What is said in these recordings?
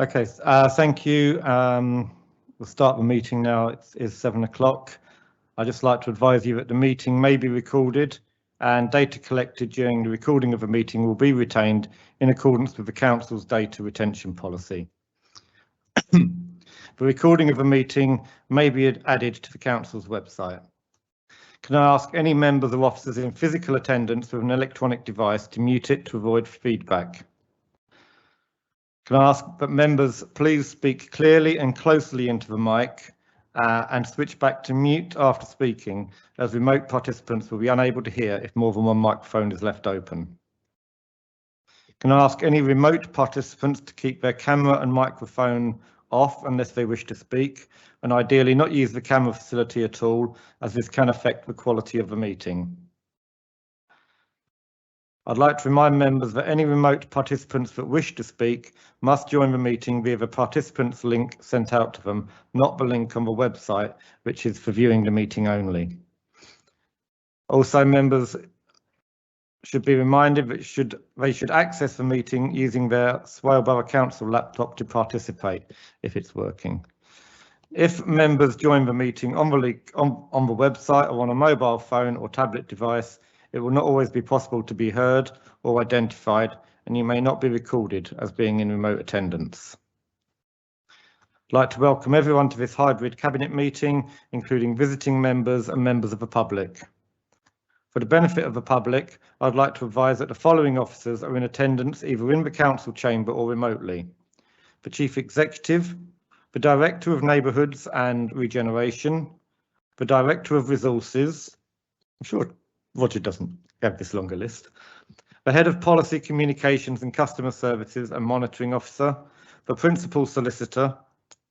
Okay, thank you. We'll start the meeting now. It is 7 o'clock. I'd just like to advise you that the meeting may be recorded and data collected during the recording of the meeting will be retained in accordance with the Council's data retention policy. The recording of the meeting may be added to the Council's website. Can I ask any members or officers in physical attendance with an electronic device to mute it to avoid feedback? Can I ask that members please speak clearly and closely into the mic and switch back to mute after speaking, as remote participants will be unable to hear if more than one microphone is left open. Can I ask any remote participants to keep their camera and microphone off unless they wish to speak, and ideally not use the camera facility at all, as this can affect the quality of the meeting. I'd like to remind members that any remote participants that wish to speak must join the meeting via the participants link sent out to them, not the link on the website, which is for viewing the meeting only. Also, members should be reminded that they should access the meeting using their Swale Borough Council laptop to participate if it's working. If members join the meeting on the website or on a mobile phone or tablet device, it will not always be possible to be heard or identified, and you may not be recorded as being in remote attendance. I'd like to welcome everyone to this hybrid cabinet meeting, including visiting members and members of the public. For the benefit of the public, I'd like to advise that the following officers are in attendance either in the council chamber or remotely: the Chief Executive, the Director of Neighbourhoods and Regeneration, the Director of Resources, I'm sure Roger doesn't have this longer list, the Head of Policy, Communications and Customer Services and Monitoring Officer, the Principal Solicitor,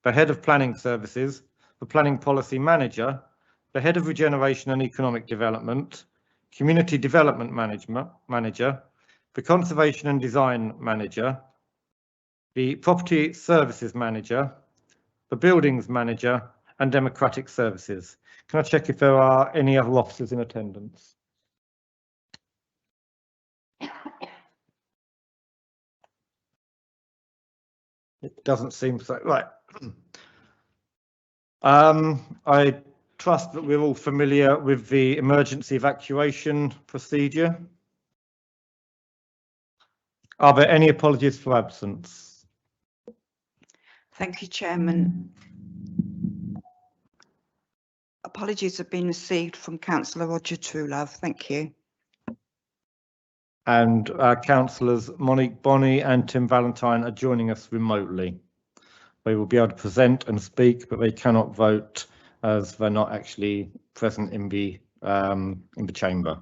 the Head of Planning Services, the Planning Policy Manager, the Head of Regeneration and Economic Development, Community Development Manager, the Conservation and Design Manager, the Property Services Manager, the Buildings Manager and Democratic Services. Can I check if there are any other officers in attendance? It doesn't seem so. Right. I trust that we're all familiar with the emergency evacuation procedure. Are there any apologies for absence? Thank you, Chairman. Apologies have been received from Councillor Roger Truelove. Thank you. And Councillors Monique Bonney and Tim Valentine are joining us remotely. They will be able to present and speak, but they cannot vote as they're not actually present in the chamber.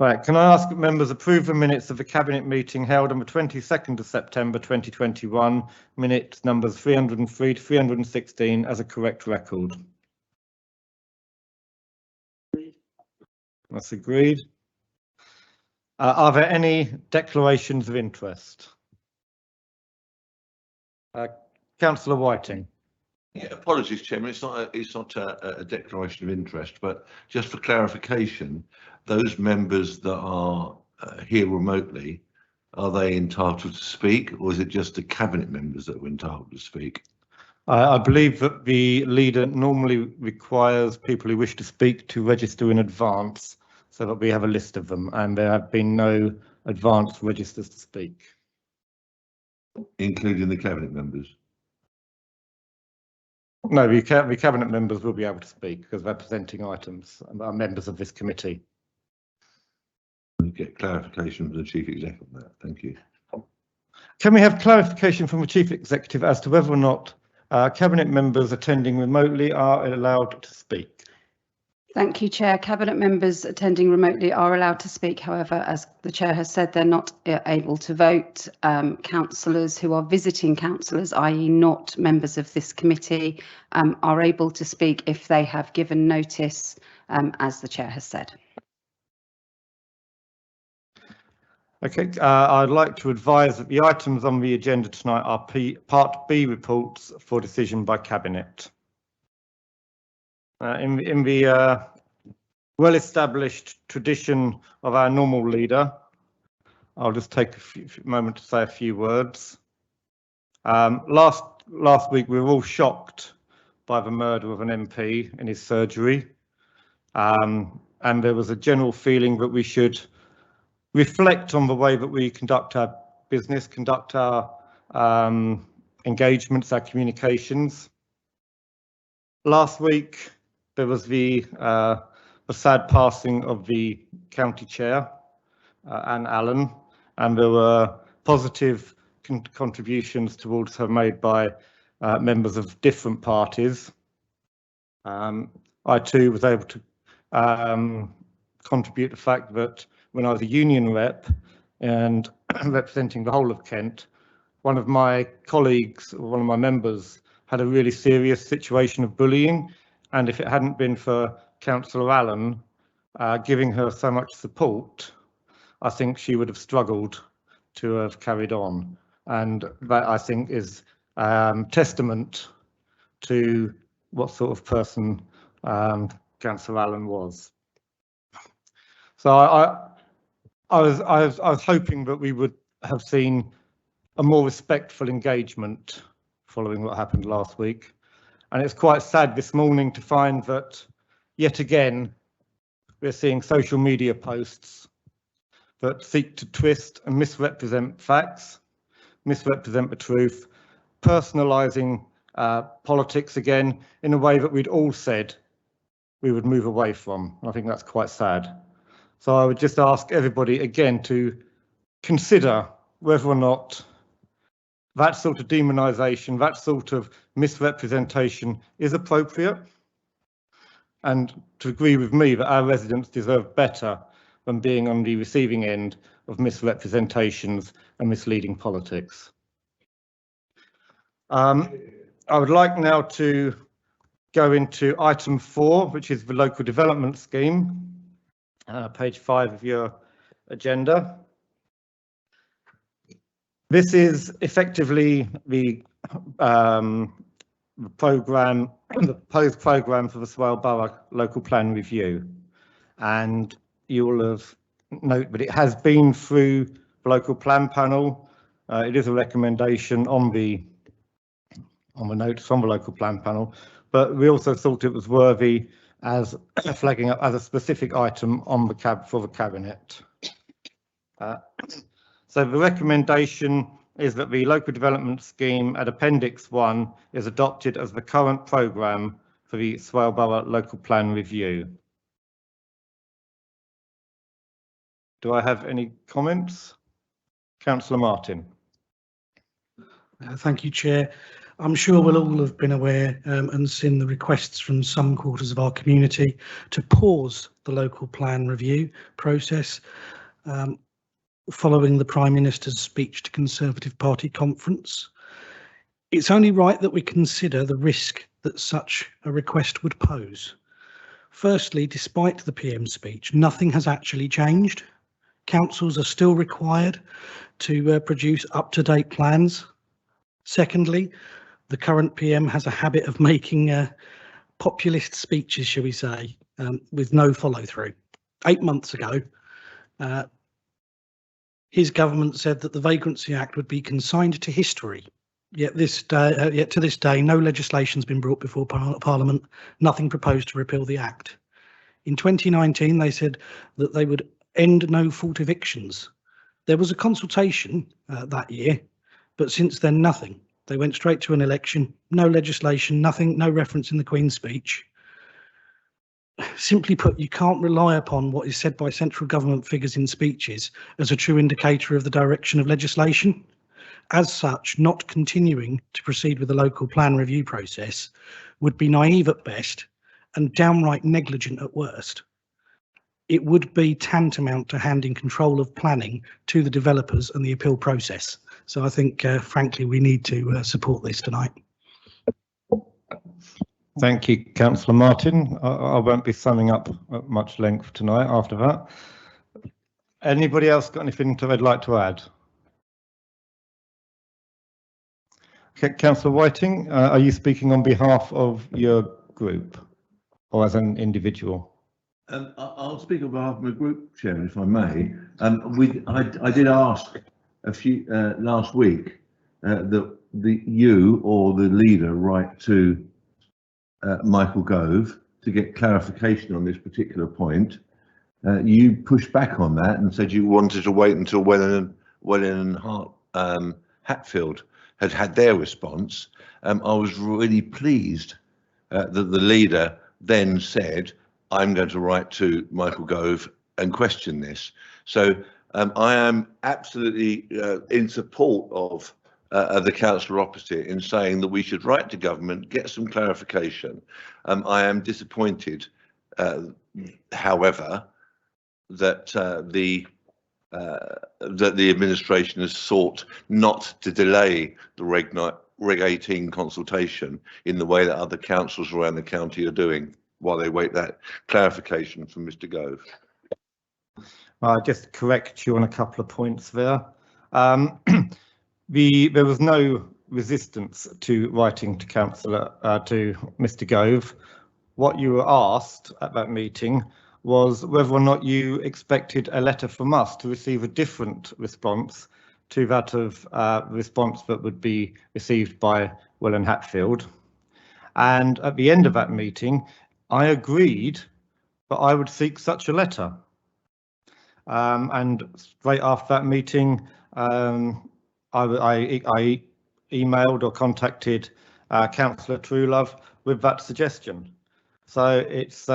Right, can I ask that members approve the minutes of the Cabinet meeting held on the 22nd of September 2021, minutes numbers 303 to 316 as a correct record? That's agreed. Are there any declarations of interest? Councillor Whiting. Yeah, apologies, Chairman. It's not a declaration of interest, but just for clarification, those members that are here remotely, are they entitled to speak, or is it just the cabinet members that are entitled to speak? I believe that the leader normally requires people who wish to speak to register in advance, so that we have a list of them, and there have been no advance registers to speak. Including the cabinet members? No, the cabinet members will be able to speak because they're presenting items and are members of this committee. We get clarification from the Chief Executive on that. Thank you. Can we have clarification from the Chief Executive as to whether or not cabinet members attending remotely are allowed to speak? Thank you, Chair. Cabinet members attending remotely are allowed to speak. However, as the Chair has said, they're not able to vote. Councillors who are visiting councillors, i.e. not members of this committee, are able to speak if they have given notice, as the Chair has said. Okay, I'd like to advise that the items on the agenda tonight are Part B reports for decision by Cabinet. In the well-established tradition of our normal leader, I'll just take a moment to say a few words. Last week we were all shocked by the murder of an MP in his surgery, and there was a general feeling that we should reflect on the way that we conduct our business, conduct our engagements, our communications. Last week there was the sad passing of the county chair, Anne Allen, and there were positive contributions towards her made by members of different parties. I too was able to contribute the fact that when I was a union rep and representing the whole of Kent, one of my colleagues, or one of my members, had a really serious situation of bullying, and if it hadn't been for Councillor Allen giving her so much support, I think she would have struggled to have carried on. And that, I think, is testament to what sort of person Councillor Allen was. So I was hoping that we would have seen a more respectful engagement following what happened last week. And it's quite sad this morning to find that yet again we're seeing social media posts that seek to twist and misrepresent facts, misrepresent the truth, personalising politics again in a way that we'd all said we would move away from. I think that's quite sad. So I would just ask everybody again to consider whether or not that sort of demonisation, that sort of misrepresentation is appropriate, and to agree with me that our residents deserve better than being on the receiving end of misrepresentations and misleading politics. I would like now to go into item 4, which is the local development scheme, page 5 of your agenda. This is effectively the proposed programme for the Swale Borough Local Plan Review, and you will have noted that it has been through the local plan panel. It is a recommendation on the notes from the local plan panel, but we also thought it was worthy as flagging up as a specific item on the for the cabinet. So the recommendation is that the local development scheme at Appendix 1 is adopted as the current programme for the Swale Borough Local Plan Review. Do I have any comments? Councillor Martin. Thank you, Chair. I'm sure we'll all have been aware and seen the requests from some quarters of our community to pause the local plan review process following the Prime Minister's speech to Conservative Party conference. It's only right that we consider the risk that such a request would pose. Firstly, despite the PM speech, nothing has actually changed. Councils are still required to produce up-to-date plans. Secondly, the current PM has a habit of making populist speeches, shall we say, with no follow-through. 8 months ago, his government said that the Vagrancy Act would be consigned to history. Yet to this day, no legislation has been brought before Parliament, nothing proposed to repeal the Act. In 2019, they said that they would end no-fault evictions. There was a consultation that year, but since then, nothing. They went straight to an election, no legislation, nothing, no reference in the Queen's speech. Simply put, you can't rely upon what is said by central government figures in speeches as a true indicator of the direction of legislation. As such, not continuing to proceed with the local plan review process would be naive at best and downright negligent at worst. It would be tantamount to handing control of planning to the developers and the appeal process. So I think, frankly, we need to support this tonight. Thank you, Councillor Martin. I won't be summing up at much length tonight after that. Anybody else got anything they'd like to add? Okay, Councillor Whiting, are you speaking on behalf of your group? or as an individual? I'll speak on behalf of my group, Chairman, if I may. I did ask last week that you or the leader write to Michael Gove to get clarification on this particular point. You pushed back on that and said you wanted to wait until Welling and Hatfield had their response. I was really pleased that the leader then said, I'm going to write to Michael Gove and question this. So I am absolutely in support of the councillor opposite in saying that we should write to government, get some clarification. I am disappointed, however, that the administration has sought not to delay the Reg 18 consultation in the way that other councils around the county are doing while they wait that clarification from Mr. Gove. I'll just correct you on a couple of points there. There was no resistance to writing to Mr. Gove. What you were asked at that meeting was whether or not you expected a letter from us to receive a different response to that of response that would be received by Welling Hatfield. And at the end of that meeting, I agreed that I would seek such a letter. And straight after that meeting, I emailed or contacted Councillor Truelove with that suggestion. So it's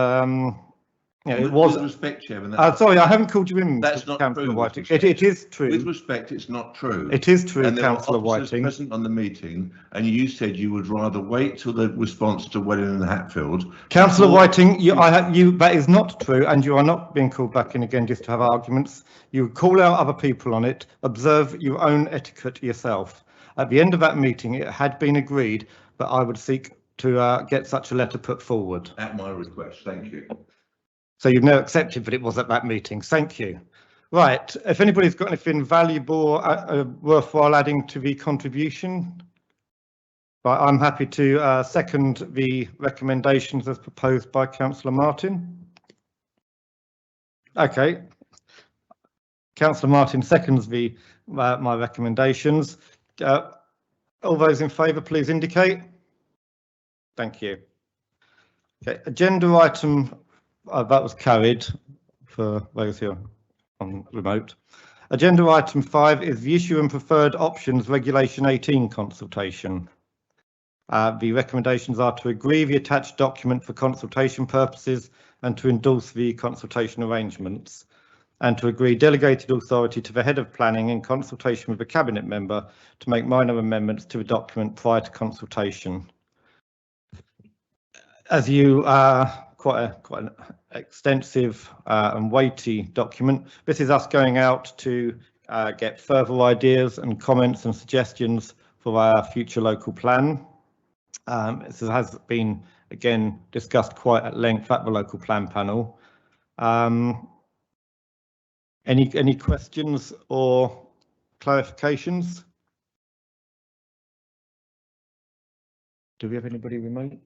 it was. With respect, Chairman. Sorry, I haven't called you in. That's not true. Whiting. It is true. With respect, it's not true. It is true, and Councillor Whiting. Whiting. Present on the meeting, and you said you would rather wait till the response to Welling and Hatfield. Councillor Whiting, that is not true, and you are not being called back in again just to have arguments. You call out other people on it. Observe your own etiquette yourself. At the end of that meeting, it had been agreed that I would seek to get such a letter put forward. At my request, thank you. So you've now accepted that it was at that meeting. Thank you. Right, if anybody's got anything valuable, worthwhile adding to the contribution, but I'm happy to second the recommendations as proposed by Councillor Martin. Okay. Councillor Martin seconds my recommendations. All those in favour, please indicate. Thank you. Okay, agenda item. That was carried for those here on remote. Agenda item 5 is the issue and preferred options regulation 18 consultation. The recommendations are to agree the attached document for consultation purposes and to endorse the consultation arrangements, and to agree delegated authority to the head of planning in consultation with a cabinet member to make minor amendments to the document prior to consultation. As you quite an extensive and weighty document. This is us going out to get further ideas and comments and suggestions for our future local plan. This has been again discussed quite at length at the local plan panel. Any questions or clarifications? Do we have anybody remote?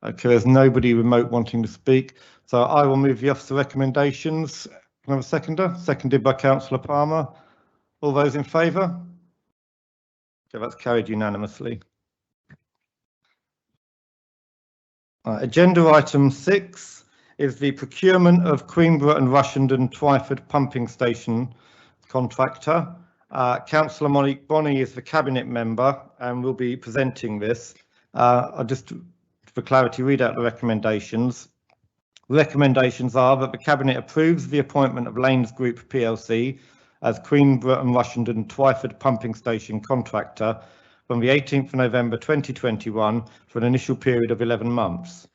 Okay, there's nobody remote wanting to speak, so I will move the officer recommendations. Can I have a seconder? Seconded by Councillor Palmer. All those in favour? Okay, that's carried unanimously. Agenda item 6 is the procurement of Queenborough and Rushendon Twyford pumping station contractor. Councillor Monique Bonney is the cabinet member and will be presenting this. I'll just, for clarity, read out the recommendations. The recommendations are that the Cabinet approves the appointment of Lanes Group plc as Queenborough and Rushendon Twyford pumping station contractor from the 18th of November 2021 for an initial period of 11 months.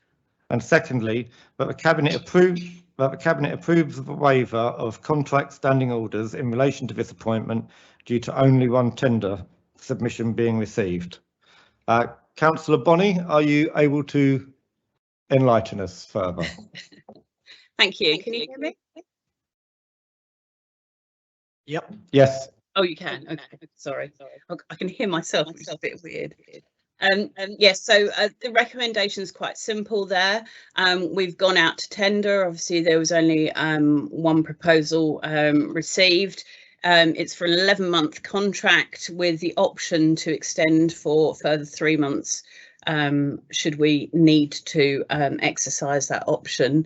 And secondly, that the Cabinet approves the waiver of contract standing orders in relation to this appointment due to only one tender submission being received. Councillor Bonney, are you able to enlighten us further? Thank you. Can you hear me? Yep. Yes. Oh, you can. Okay. Sorry. I can hear myself, which is a bit weird. Yes, so the recommendation is quite simple there. We've gone out to tender. Obviously, there was only one proposal received. It's for an 11-month contract with the option to extend for further 3 months should we need to exercise that option.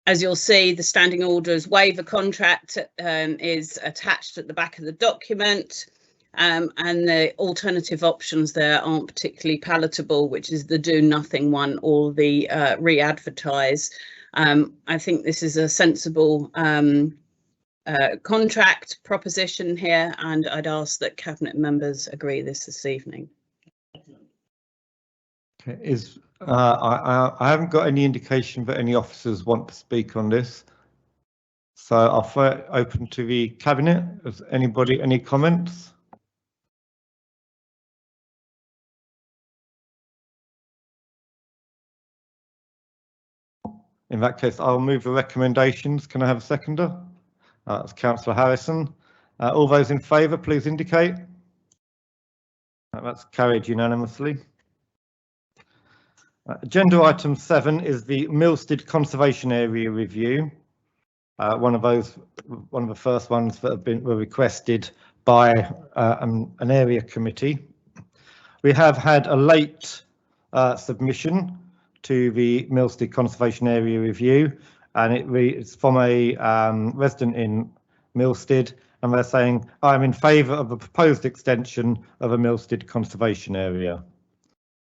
As you'll see, the standing orders waiver contract is attached at the back of the document. And the alternative options there aren't particularly palatable, which is the do nothing one or the re-advertise. I think this is a sensible contract proposition here, and I'd ask that Cabinet members agree this evening. Okay, I haven't got any indication that any officers want to speak on this, so I'll throw it open to the Cabinet. Has anybody any comments? In that case, I'll move the recommendations. Can I have a seconder? That's Councillor Harrison. All those in favour, please indicate. That's carried unanimously. Agenda item 7 is the Milstead Conservation Area Review. One of the first ones that were requested by an area committee. We have had a late submission to the Milstead Conservation Area Review, and it's from a resident in Milstead, and they're saying, I'm in favour of the proposed extension of a Milstead Conservation Area.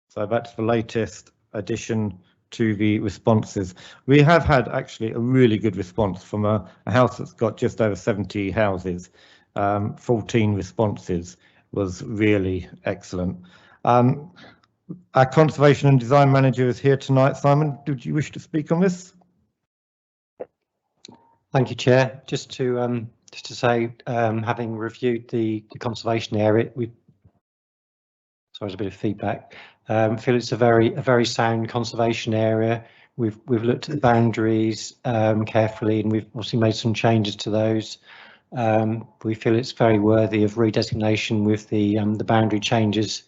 So that's the latest addition to the responses. We have had actually a really good response from a house that's got just over 70 houses. 14 responses was really excellent. Our Conservation and Design Manager is here tonight. Simon, did you wish to speak on this? Thank you, Chair. Just to say, having reviewed the conservation area, sorry, there's a bit of feedback. Feel it's a very sound conservation area. We've looked at the boundaries carefully, and we've obviously made some changes to those. We feel it's very worthy of redesignation with the boundary changes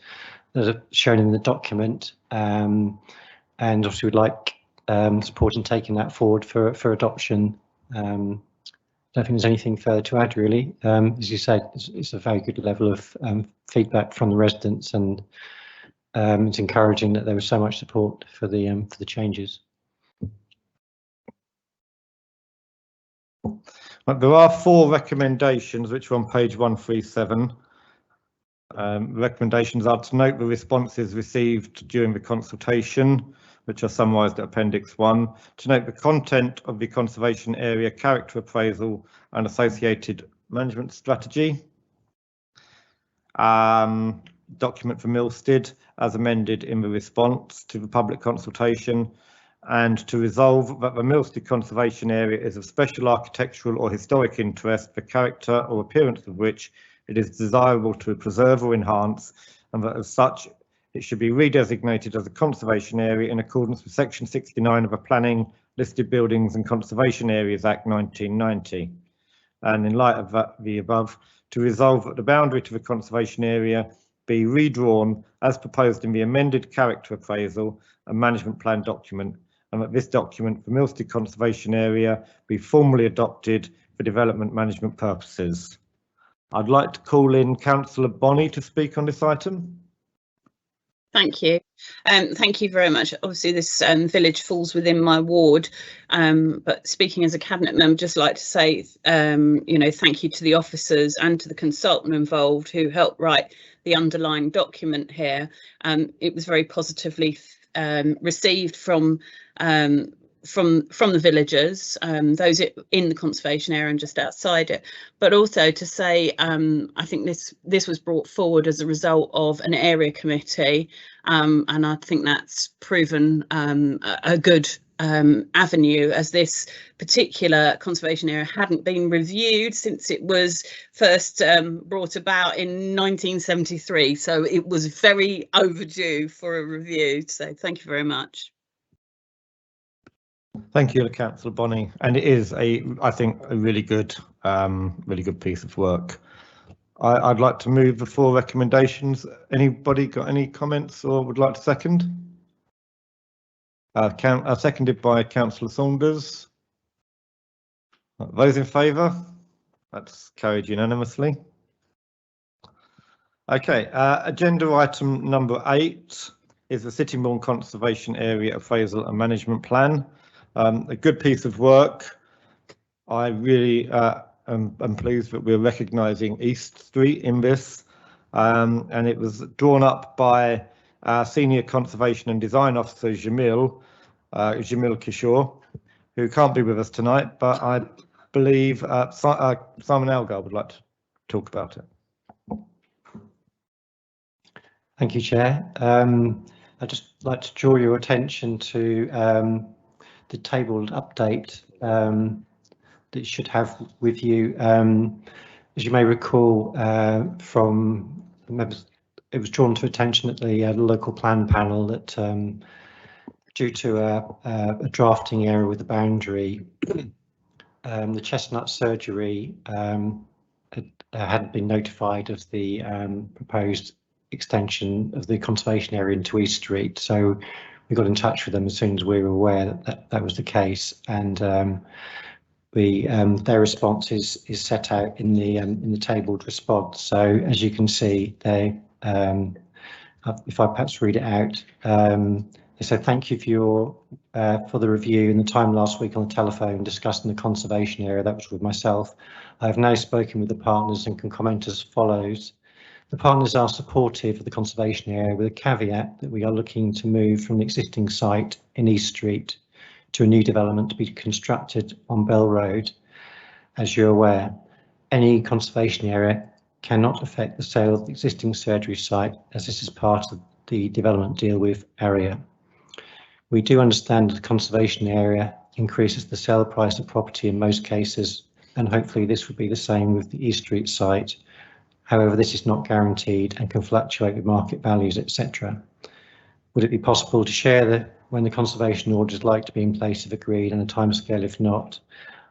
that are shown in the document, and obviously would like support in taking that forward for adoption. I don't think there's anything further to add, really. As you said, it's a very good level of feedback from the residents, and it's encouraging that there was so much support for the changes. There are 4 recommendations which are on page 137. Recommendations are to note the responses received during the consultation, which are summarised at Appendix 1, to note the content of the conservation area character appraisal and associated management strategy. Document for Milstead as amended in the response to the public consultation, and to resolve that the Milstead Conservation Area is of special architectural or historic interest, the character or appearance of which it is desirable to preserve or enhance, and that as such it should be redesignated as a conservation area in accordance with Section 69 of the Planning, Listed Buildings and Conservation Areas Act 1990. And in light of the above, to resolve that the boundary to the conservation area be redrawn as proposed in the amended character appraisal and management plan document, and that this document for Milstead Conservation Area be formally adopted for development management purposes. I'd like to call in Councillor Bonney to speak on this item. Thank you. Thank you very much. Obviously, this village falls within my ward, but speaking as a cabinet member, just like to say, thank you to the officers and to the consultant involved who helped write the underlying document here. It was very positively received from the villagers, those in the conservation area and just outside it, but also to say I think this was brought forward as a result of an area committee, and I think that's proven a good avenue, as this particular conservation area hadn't been reviewed since it was first brought about in 1973, so it was very overdue for a review. So thank you very much. Thank you, Councillor Bonney, and it is I think a really good piece of work. I'd like to move the 4 recommendations. Anybody got any comments or would like to second? Seconded by Councillor Saunders. Those in favour? That's carried unanimously. Okay, agenda item number 8 is the Sittingbourne Conservation Area Appraisal and Management Plan. A good piece of work. I really am pleased that we're recognising East Street in this, and it was drawn up by our Senior Conservation and Design Officer Jamil Kishore, who can't be with us tonight, but I believe Simon Elgar would like to talk about it. Thank you, Chair. I'd just like to draw your attention to the tabled update that you should have with you. As you may recall from members, it was drawn to attention at the local plan panel that due to a drafting error with the boundary, the Chestnut Surgery hadn't been notified of the proposed extension of the conservation area into East Street. So we got in touch with them as soon as we were aware that was the case, and their response is set out in the tabled response. So as you can see, they if I perhaps read it out, they said thank you for the review and the time last week on the telephone discussing the conservation area. That was with myself. I have now spoken with the partners and can comment as follows. The partners are supportive of the conservation area with a caveat that we are looking to move from the existing site in East Street to a new development to be constructed on Bell Road. As you're aware, any conservation area cannot affect the sale of the existing surgery site, as this is part of the development deal with AREA. We do understand that the conservation area increases the sale price of property in most cases, and hopefully this would be the same with the East Street site. However, this is not guaranteed and can fluctuate with market values, etc. Would it be possible to share when the conservation order is likely to be in place if agreed and a timescale if not?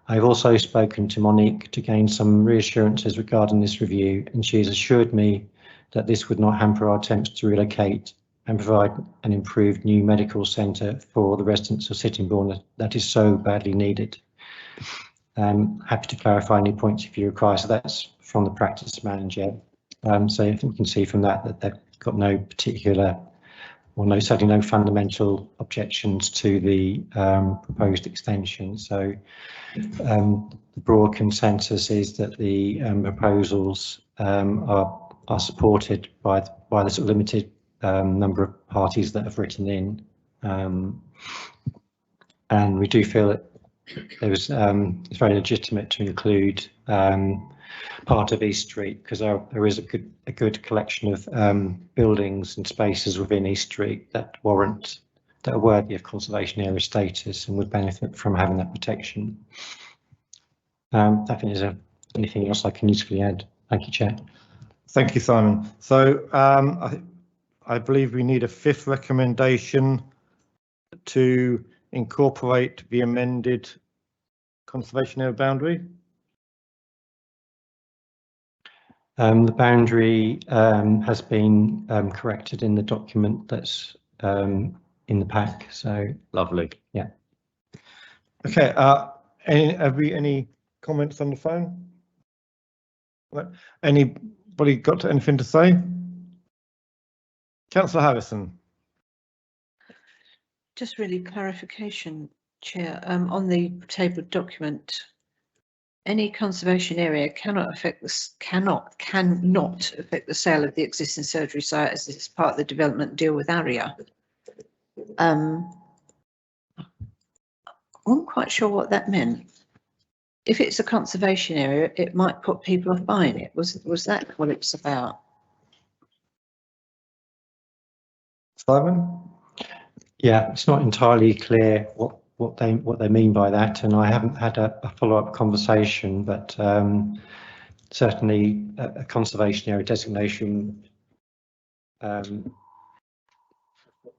I've also spoken to Monique to gain some reassurances regarding this review, and she has assured me that this would not hamper our attempts to relocate and provide an improved new medical centre for the residents of Sittingbourne that is so badly needed. Happy to clarify any points if you require. So that's from the practice manager. So I think you can see from that they've got no particular, or certainly no fundamental objections to the proposed extension. So the broad consensus is that the proposals are supported by the sort of limited number of parties that have written in, and we do feel that it's very legitimate to include part of East Street because there is a good collection of buildings and spaces within East Street that are worthy of conservation area status and would benefit from having that protection. I think is there anything else I can usefully add? Thank you, Chair. Thank you, Simon. So I believe we need a 5th recommendation to incorporate the amended conservation area boundary. The boundary has been corrected in the document that's in the pack. So lovely. Yeah. Okay. Have we any comments on the phone? Anybody got anything to say? Councillor Harrison. Just really clarification, Chair, on the tabled document. Any conservation area cannot affect affect the sale of the existing surgery site as this is part of the development deal with AREA. I'm not quite sure what that meant. If it's a conservation area, it might put people off buying it. Was that what it's about? Simon? Yeah, it's not entirely clear what they mean by that, and I haven't had a follow-up conversation, but certainly a conservation area designation. I'm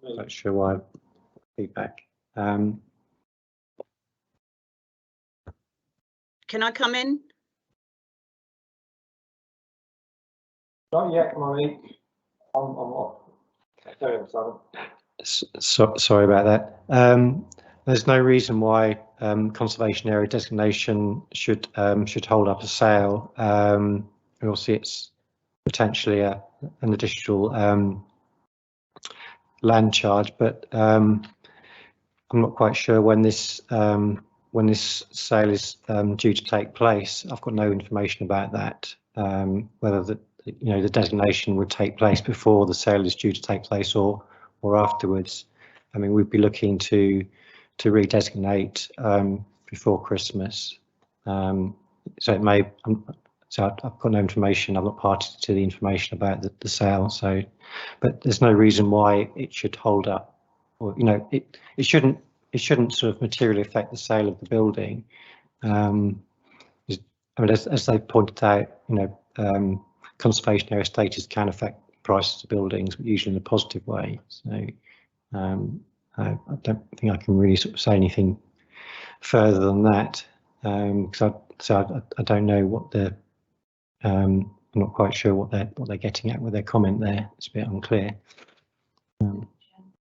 not sure why feedback. Can I come in? Not yet, Monique. I'm off. Sorry, Simon. Sorry about that. There's no reason why conservation area designation should hold up a sale. We'll see it's potentially an additional land charge, but I'm not quite sure when this sale is due to take place. I've got no information about that. Whether the designation would take place before the sale is due to take place or afterwards. I mean, we'd be looking to redesignate before Christmas. So it may. So I've got no information. I've not party to the information about the sale. So, but there's no reason why it should hold up, or it shouldn't sort of materially affect the sale of the building. I mean, as they pointed out, conservation area status can affect prices of buildings, but usually in a positive way. So I don't think I can really sort of say anything further than that, because I don't know what the I'm not quite sure what they're getting at with their comment there. It's a bit unclear.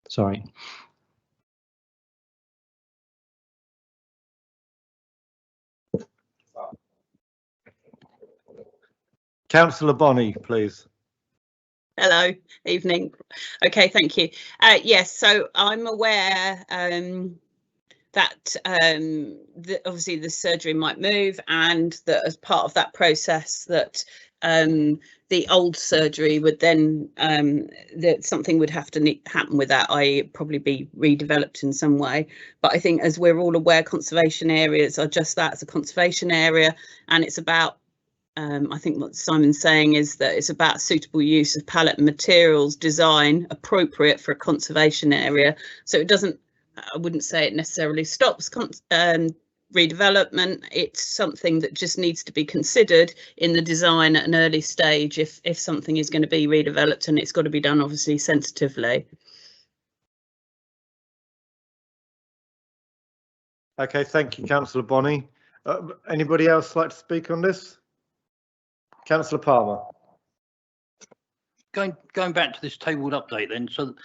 Sorry. Councillor Bonney, please. Hello, evening. Okay, thank you. Yes, so I'm aware that obviously the surgery might move, and that as part of that process that the old surgery would then that something would have to happen with that, i.e. probably be redeveloped in some way. But I think, as we're all aware, conservation areas are just that, it's a conservation area, and it's about I think what Simon's saying is that it's about suitable use of palette and materials design appropriate for a conservation area. So it doesn't, I wouldn't say it necessarily stops redevelopment. It's something that just needs to be considered in the design at an early stage if something is going to be redeveloped, and it's got to be done obviously sensitively. Okay, thank you, Councillor Bonney. Anybody else like to speak on this? Councillor Palmer. Going back to this tabled update then, so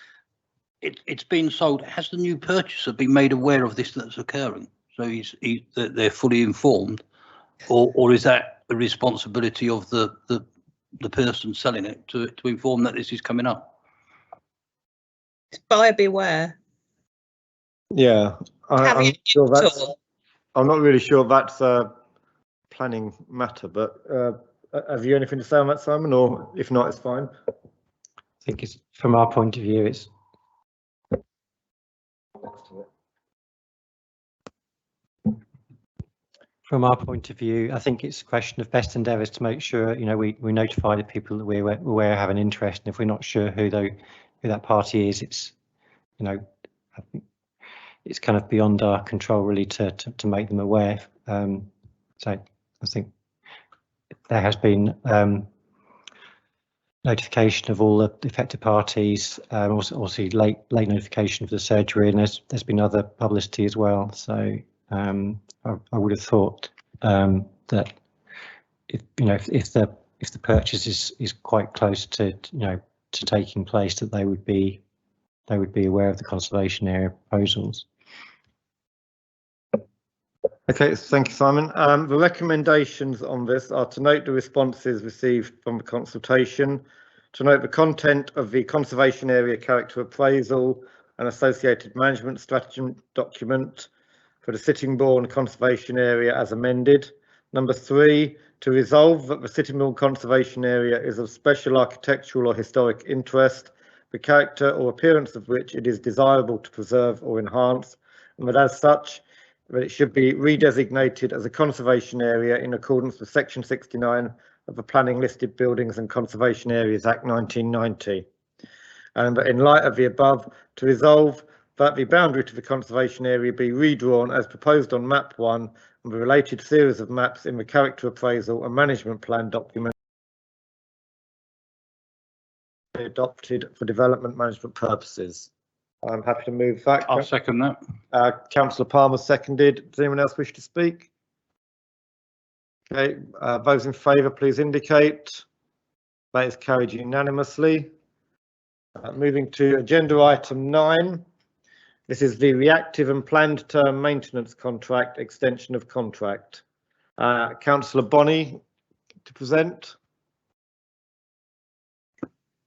it's been sold. Has the new purchaser been made aware of this that's occurring? So they're fully informed, or is that the responsibility of the person selling it to inform that this is coming up? Buyer beware. Yeah, I'm not really sure that's a planning matter, but have you anything to say on that, Simon? Or if not, it's fine. I think it's, from our point of view, it's I think it's a question of best endeavours to make sure we notify the people that we're have an interest, and if we're not sure who that party is, it's I think it's kind of beyond our control really to make them aware. So I think there has been notification of all the affected parties, also late notification for the surgery, and there's been other publicity as well. So I would have thought that if the purchase is quite close to taking place, that they would be aware of the conservation area proposals. Okay, thank you, Simon. The recommendations on this are to note the responses received from the consultation, to note the content of the conservation area character appraisal and associated management strategy document for the Sittingbourne conservation area as amended. Number 3, to resolve that the Sittingbourne conservation area is of special architectural or historic interest, the character or appearance of which it is desirable to preserve or enhance, and that as such, that it should be redesignated as a conservation area in accordance with Section 69 of the Planning Listed Buildings and Conservation Areas Act 1990. And in light of the above, to resolve that the boundary to the conservation area be redrawn as proposed on Map 1 and the related series of maps in the character appraisal and management plan document adopted for development management purposes. I'm happy to move that. I'll second that. Councillor Palmer seconded. Does anyone else wish to speak? Okay, those in favour, please indicate. That is carried unanimously. Moving to agenda item 9. This is the reactive and planned term maintenance contract extension of contract. Councillor Bonney to present.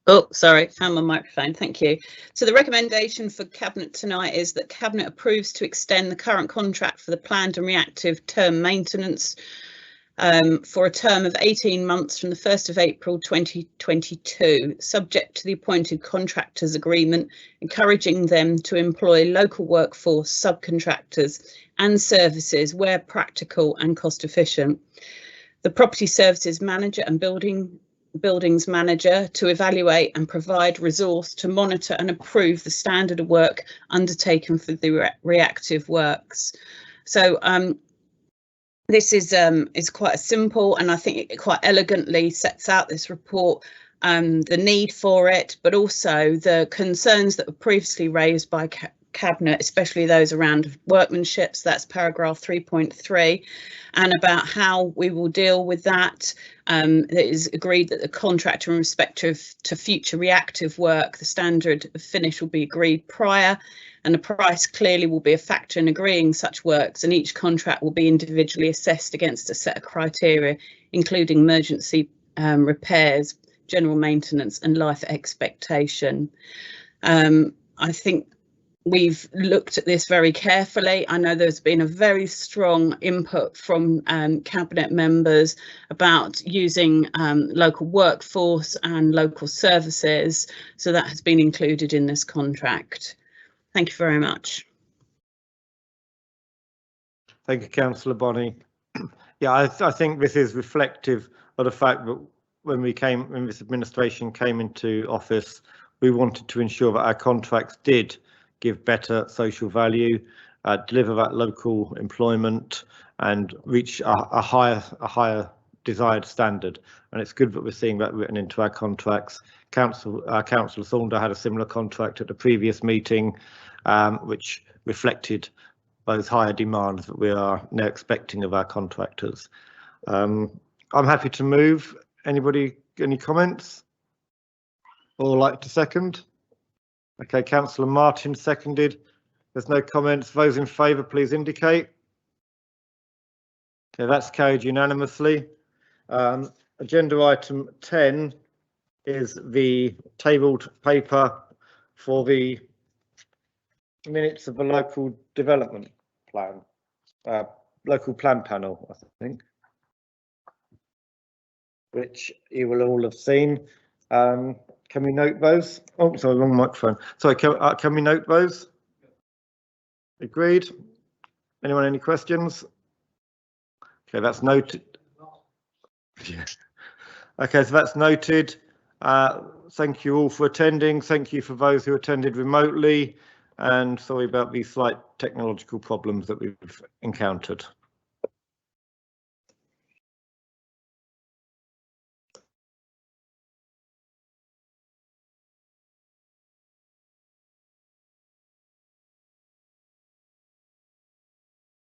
Oh, sorry, found my microphone. Thank you. So the recommendation for Cabinet tonight is that Cabinet approves to extend the current contract for the planned and reactive term maintenance for a term of 18 months from the 1st of April 2022, subject to the appointed contractors agreement, encouraging them to employ local workforce, subcontractors and services where practical and cost efficient. The property services manager and buildings manager to evaluate and provide resource to monitor and approve the standard of work undertaken for the reactive works. So this is quite a simple, and I think it quite elegantly sets out this report, the need for it, but also the concerns that were previously raised by Cabinet, especially those around workmanship. So that's paragraph 3.3, and about how we will deal with that. It is agreed that the contractor in respect to future reactive work, the standard of finish will be agreed prior, and the price clearly will be a factor in agreeing such works, and each contract will be individually assessed against a set of criteria, including emergency repairs, general maintenance and life expectation. I think we've looked at this very carefully. I know there's been a very strong input from Cabinet members about using local workforce and local services, so that has been included in this contract. Thank you very much. Thank you, Councillor Bonney. Yeah, I think this is reflective of the fact that when this administration came into office, we wanted to ensure that our contracts did give better social value, deliver that local employment and reach a higher desired standard. And it's good that we're seeing that written into our contracts. Councillor Thornder had a similar contract at the previous meeting, which reflected those higher demands that we are now expecting of our contractors. I'm happy to move. Anybody, any comments? Or like to second? Okay, Councillor Martin seconded. There's no comments. Those in favour, please indicate. Okay, that's carried unanimously. Agenda item 10 is the tabled paper for the minutes of the local development plan, local plan panel, I think, which you will all have seen. Can we note those? Oh, sorry, wrong microphone. Sorry, can we note those? Agreed. Anyone, any questions? Okay, that's noted. Yes. Okay, so that's noted. Thank you all for attending. Thank you for those who attended remotely, and sorry about these slight technological problems that we've encountered.